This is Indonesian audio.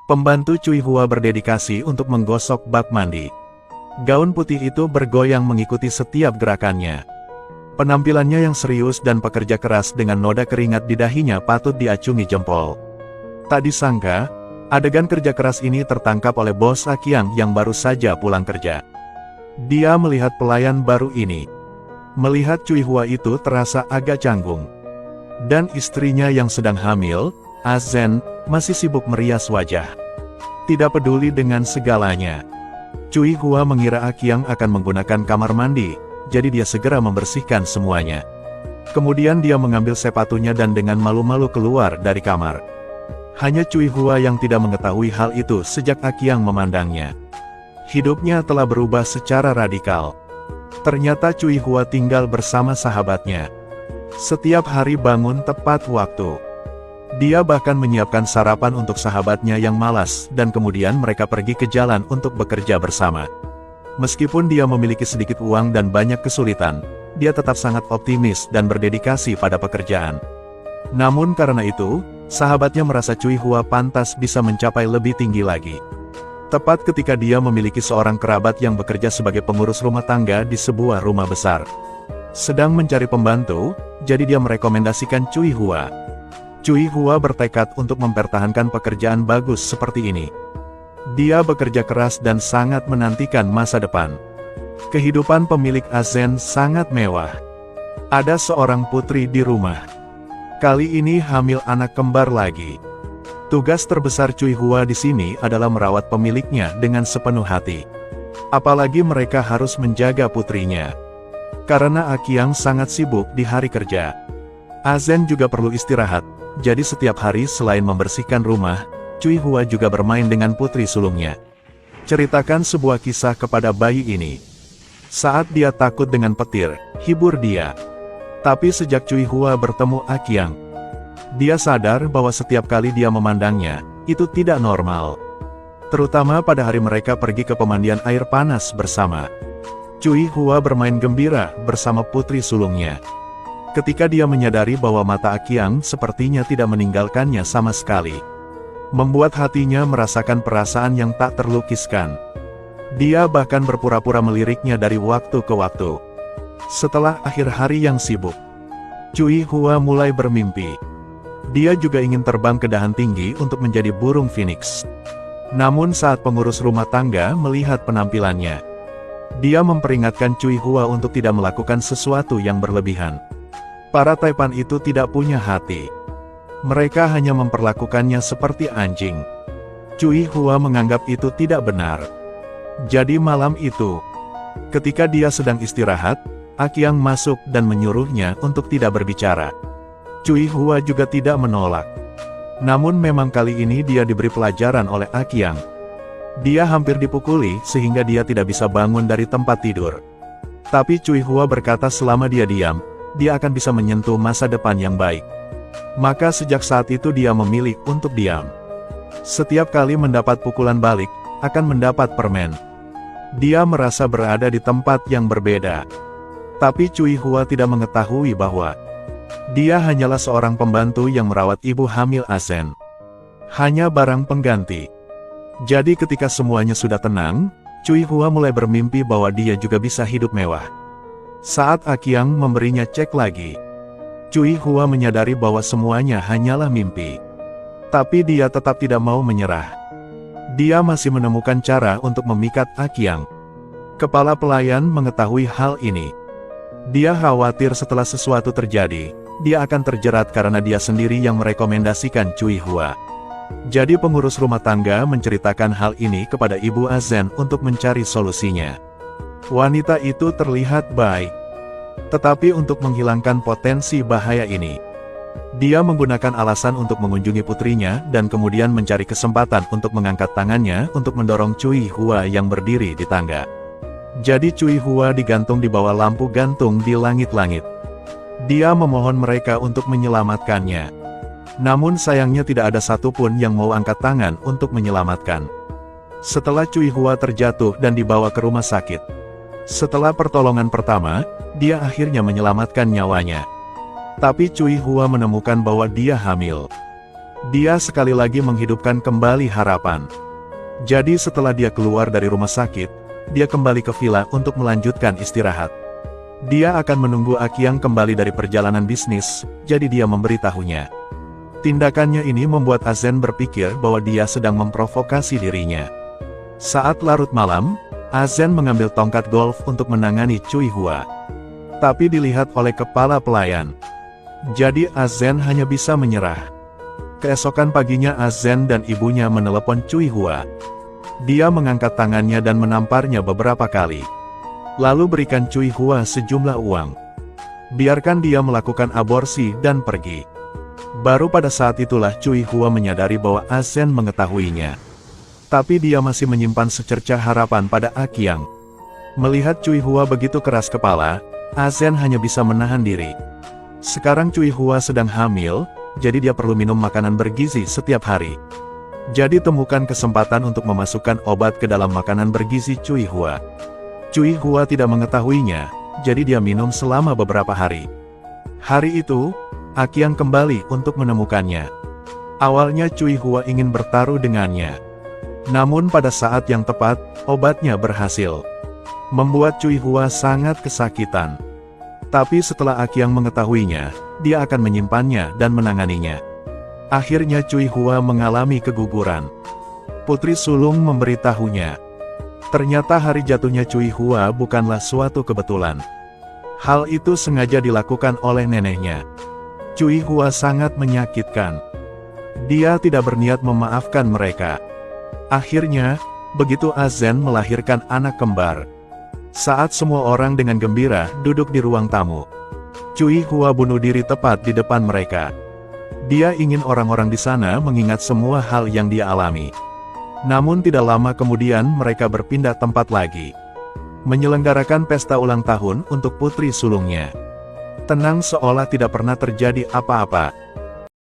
Pembantu Cui Hua berdedikasi untuk menggosok bak mandi. Gaun putih itu bergoyang mengikuti setiap gerakannya. Penampilannya yang serius dan pekerja keras dengan noda keringat di dahinya patut diacungi jempol. Tak disangka, adegan kerja keras ini tertangkap oleh bos Akiang yang baru saja pulang kerja. Dia melihat pelayan baru ini. Melihat Cui Hua itu terasa agak canggung. Dan istrinya yang sedang hamil, Azen, masih sibuk merias wajah. Tidak peduli dengan segalanya. Cui Hua mengira Akiang akan menggunakan kamar mandi, jadi dia segera membersihkan semuanya. Kemudian dia mengambil sepatunya dan dengan malu-malu keluar dari kamar. Hanya Cui Hua yang tidak mengetahui hal itu sejak Akiang memandangnya. Hidupnya telah berubah secara radikal. Ternyata Cui Hua tinggal bersama sahabatnya. Setiap hari bangun tepat waktu. Dia bahkan menyiapkan sarapan untuk sahabatnya yang malas dan kemudian mereka pergi ke jalan untuk bekerja bersama. Meskipun dia memiliki sedikit uang dan banyak kesulitan, dia tetap sangat optimis dan berdedikasi pada pekerjaan. Namun karena itu, sahabatnya merasa Cui Hua pantas bisa mencapai lebih tinggi lagi. Tepat ketika dia memiliki seorang kerabat yang bekerja sebagai pengurus rumah tangga di sebuah rumah besar. Sedang mencari pembantu, jadi dia merekomendasikan Cui Hua. Cui Hua bertekad untuk mempertahankan pekerjaan bagus seperti ini. Dia bekerja keras dan sangat menantikan masa depan. Kehidupan pemilik Azen sangat mewah. Ada seorang putri di rumah. Kali ini hamil anak kembar lagi. Tugas terbesar Cui Hua di sini adalah merawat pemiliknya dengan sepenuh hati. Apalagi mereka harus menjaga putrinya. Karena Akiang sangat sibuk di hari kerja. Azen juga perlu istirahat. Jadi setiap hari selain membersihkan rumah, Cui Hua juga bermain dengan putri sulungnya. Ceritakan sebuah kisah kepada bayi ini. Saat dia takut dengan petir, hibur dia. Tapi sejak Cui Hua bertemu Akiang, dia sadar bahwa setiap kali dia memandangnya, itu tidak normal. Terutama pada hari mereka pergi ke pemandian air panas bersama. Cui Hua bermain gembira bersama putri sulungnya. Ketika dia menyadari bahwa mata Akiang sepertinya tidak meninggalkannya sama sekali. Membuat hatinya merasakan perasaan yang tak terlukiskan. Dia bahkan berpura-pura meliriknya dari waktu ke waktu. Setelah akhir hari yang sibuk, Cui Hua mulai bermimpi. Dia juga ingin terbang ke dahan tinggi untuk menjadi burung phoenix. Namun saat pengurus rumah tangga melihat penampilannya, dia memperingatkan Cui Hua untuk tidak melakukan sesuatu yang berlebihan. Para taipan itu tidak punya hati. Mereka hanya memperlakukannya seperti anjing. Cui Hua menganggap itu tidak benar. Jadi malam itu, ketika dia sedang istirahat, Akiang masuk dan menyuruhnya untuk tidak berbicara. Cui Hua juga tidak menolak. Namun memang kali ini dia diberi pelajaran oleh Akiang. Dia hampir dipukuli sehingga dia tidak bisa bangun dari tempat tidur. Tapi Cui Hua berkata selama dia diam, dia akan bisa menyentuh masa depan yang baik. Maka sejak saat itu dia memilih untuk diam. Setiap kali mendapat pukulan balik, akan mendapat permen. Dia merasa berada di tempat yang berbeda. Tapi Cui Hua tidak mengetahui bahwa dia hanyalah seorang pembantu yang merawat ibu hamil Azen. Hanya barang pengganti. Jadi ketika semuanya sudah tenang, Cui Hua mulai bermimpi bahwa dia juga bisa hidup mewah. Saat Akiang memberinya cek lagi, Cui Hua menyadari bahwa semuanya hanyalah mimpi. Tapi dia tetap tidak mau menyerah. Dia masih menemukan cara untuk memikat Akiang. Kepala pelayan mengetahui hal ini. Dia khawatir setelah sesuatu terjadi, dia akan terjerat karena dia sendiri yang merekomendasikan Cui Hua. Jadi pengurus rumah tangga menceritakan hal ini kepada Ibu Azen untuk mencari solusinya. Wanita itu terlihat baik. Tetapi untuk menghilangkan potensi bahaya ini, dia menggunakan alasan untuk mengunjungi putrinya dan kemudian mencari kesempatan untuk mengangkat tangannya untuk mendorong Cui Hua yang berdiri di tangga. Jadi Cui Hua digantung di bawah lampu gantung di langit-langit. Dia memohon mereka untuk menyelamatkannya. Namun sayangnya tidak ada satupun yang mau angkat tangan untuk menyelamatkan. Setelah Cui Hua terjatuh dan dibawa ke rumah sakit, setelah pertolongan pertama, dia akhirnya menyelamatkan nyawanya. Tapi Cui Hua menemukan bahwa dia hamil. Dia sekali lagi menghidupkan kembali harapan. Jadi setelah dia keluar dari rumah sakit, dia kembali ke villa untuk melanjutkan istirahat. Dia akan menunggu Akiang kembali dari perjalanan bisnis, jadi dia memberitahunya. Tindakannya ini membuat Azen berpikir bahwa dia sedang memprovokasi dirinya. Saat larut malam, Azen mengambil tongkat golf untuk menangani Cui Hua. Tapi dilihat oleh kepala pelayan. Jadi Azen hanya bisa menyerah. Keesokan paginya Azen dan ibunya menelepon Cui Hua. Dia mengangkat tangannya dan menamparnya beberapa kali. Lalu berikan Cui Hua sejumlah uang. Biarkan dia melakukan aborsi dan pergi. Baru pada saat itulah Cui Hua menyadari bahwa Azen mengetahuinya. Tapi dia masih menyimpan secercah harapan pada Akiang. Melihat Cui Hua begitu keras kepala, Azen hanya bisa menahan diri. Sekarang Cui Hua sedang hamil, jadi dia perlu minum makanan bergizi setiap hari. Jadi temukan kesempatan untuk memasukkan obat ke dalam makanan bergizi Cui Hua. Cui Hua tidak mengetahuinya, jadi dia minum selama beberapa hari. Hari itu, Akiang kembali untuk menemukannya. Awalnya Cui Hua ingin bertaruh dengannya. Namun pada saat yang tepat, obatnya berhasil. Membuat Cui Hua sangat kesakitan. Tapi setelah Akiang mengetahuinya, dia akan menyimpannya dan menanganinya. Akhirnya Cui Hua mengalami keguguran. Putri sulung memberitahunya. Ternyata hari jatuhnya Cui Hua bukanlah suatu kebetulan. Hal itu sengaja dilakukan oleh neneknya. Cui Hua sangat menyakitkan. Dia tidak berniat memaafkan mereka. Akhirnya, begitu Azen melahirkan anak kembar. Saat semua orang dengan gembira duduk di ruang tamu, Cui Hua bunuh diri tepat di depan mereka. Dia ingin orang-orang di sana mengingat semua hal yang dia alami. Namun tidak lama kemudian mereka berpindah tempat lagi. Menyelenggarakan pesta ulang tahun untuk putri sulungnya. Tenang seolah tidak pernah terjadi apa-apa.